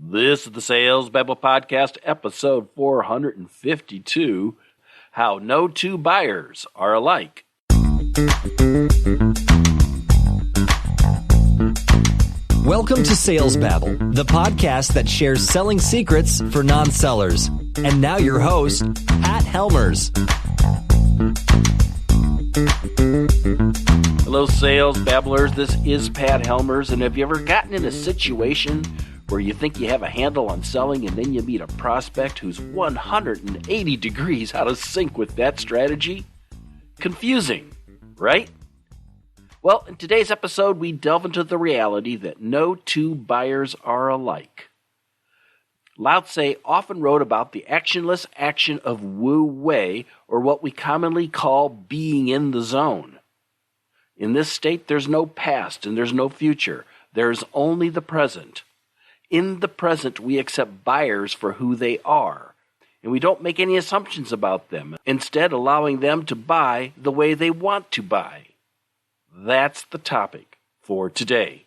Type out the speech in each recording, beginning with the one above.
This is the Sales Babble Podcast, episode 452, How No Two Buyers Are Alike. Welcome to Sales Babble, the podcast that shares selling secrets for non-sellers. And now your host, Pat Helmers. Hello, Sales Babblers. This is Pat Helmers, and have you ever gotten in a situation where you think you have a handle on selling and then you meet a prospect who's 180 degrees out of sync with that strategy? Confusing, right? Well, in today's episode, we delve into the reality that no two buyers are alike. Lao Tze often wrote about the actionless action of Wu Wei, or what we commonly call being in the zone. In this state, there's no past and there's no future. There's only the present. In the present, we accept buyers for who they are, and we don't make any assumptions about them, instead allowing them to buy the way they want to buy. That's the topic for today.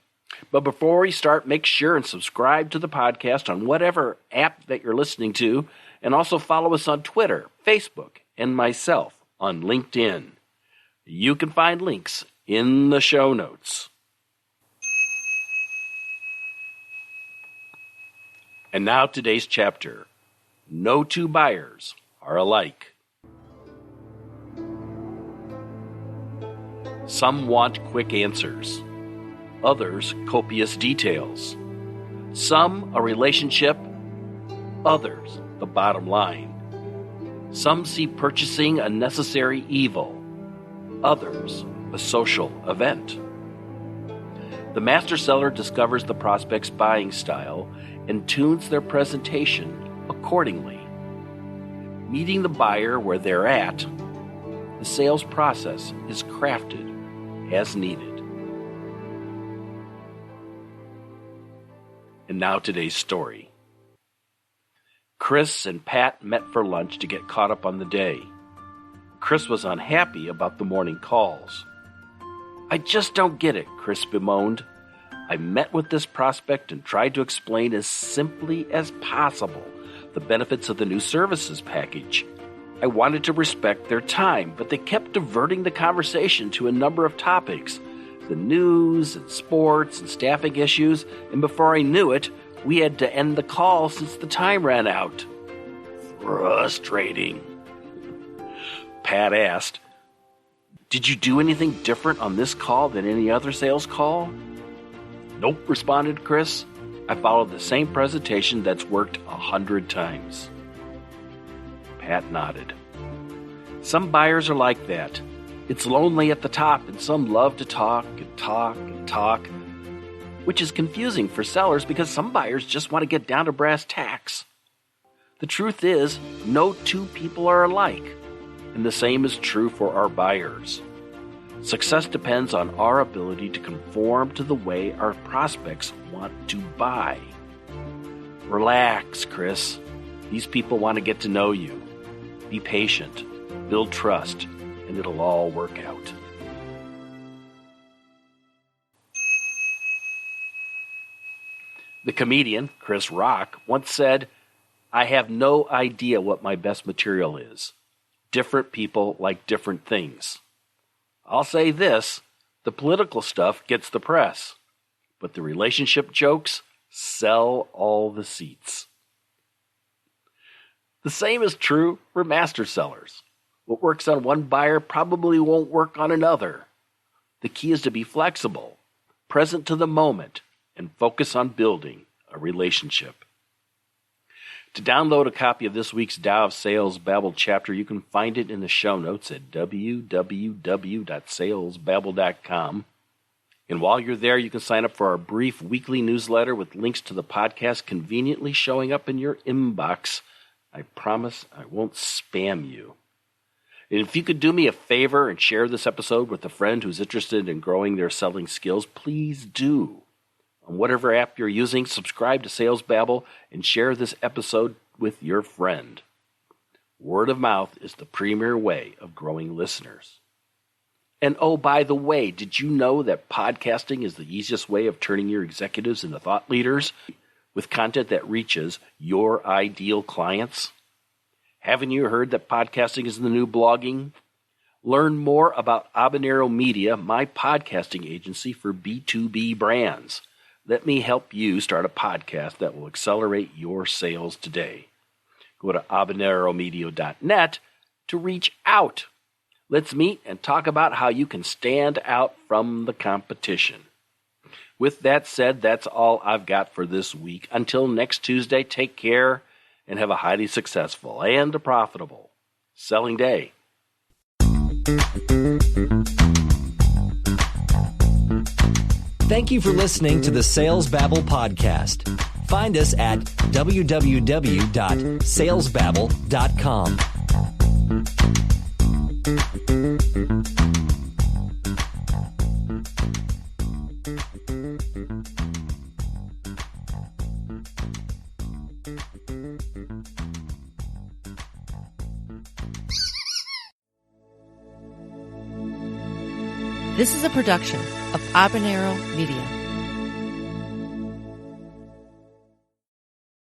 But before we start, make sure and subscribe to the podcast on whatever app that you're listening to, and also follow us on Twitter, Facebook, and myself on LinkedIn. You can find links in the show notes. And now today's chapter, No Two Buyers Are Alike. Some want quick answers, others copious details. Some a relationship, others the bottom line. Some see purchasing a necessary evil, others a social event. The master seller discovers the prospect's buying style and tunes their presentation accordingly. Meeting the buyer where they're at, the sales process is crafted as needed. And now today's story. Chris and Pat met for lunch to get caught up on the day. Chris was unhappy about the morning calls. "I just don't get it," Chris bemoaned. "I met with this prospect and tried to explain as simply as possible the benefits of the new services package. I wanted to respect their time, but they kept diverting the conversation to a number of topics, the news and sports and staffing issues, and before I knew it, we had to end the call since the time ran out." Frustrating. Pat asked, "Did you do anything different on this call than any other sales call?" "Nope," responded Chris. "I followed the same presentation that's worked 100 times. Pat nodded. Some buyers are like that. It's lonely at the top, and some love to talk and talk and talk, which is confusing for sellers because some buyers just want to get down to brass tacks. The truth is, no two people are alike, and the same is true for our buyers. Success depends on our ability to conform to the way our prospects want to buy. Relax, Chris. These people want to get to know you. Be patient, build trust, and it'll all work out." The comedian, Chris Rock, once said, "I have no idea what my best material is. Different people like different things. I'll say this, the political stuff gets the press, but the relationship jokes sell all the seats." The same is true for master sellers. What works on one buyer probably won't work on another. The key is to be flexible, present to the moment, and focus on building a relationship. To download a copy of this week's Tao of Sales Babble chapter, you can find it in the show notes at www.salesbabble.com. And while you're there, you can sign up for our brief weekly newsletter with links to the podcast conveniently showing up in your inbox. I promise I won't spam you. And if you could do me a favor and share this episode with a friend who's interested in growing their selling skills, please do. On whatever app you're using, subscribe to Sales Babble and share this episode with your friend. Word of mouth is the premier way of growing listeners. And oh, by the way, did you know that podcasting is the easiest way of turning your executives into thought leaders? with content that reaches your ideal clients? Haven't you heard that podcasting is the new blogging? Learn more about Habanero Media, my podcasting agency for B2B brands. Let me help you start a podcast that will accelerate your sales today. Go to habaneromedia.net to reach out. Let's meet and talk about how you can stand out from the competition. With that said, that's all I've got for this week. Until next Tuesday, take care and have a highly successful and a profitable selling day. Thank you for listening to the Sales Babble podcast. Find us at www.salesbabble.com. This is a production of Habanero Media.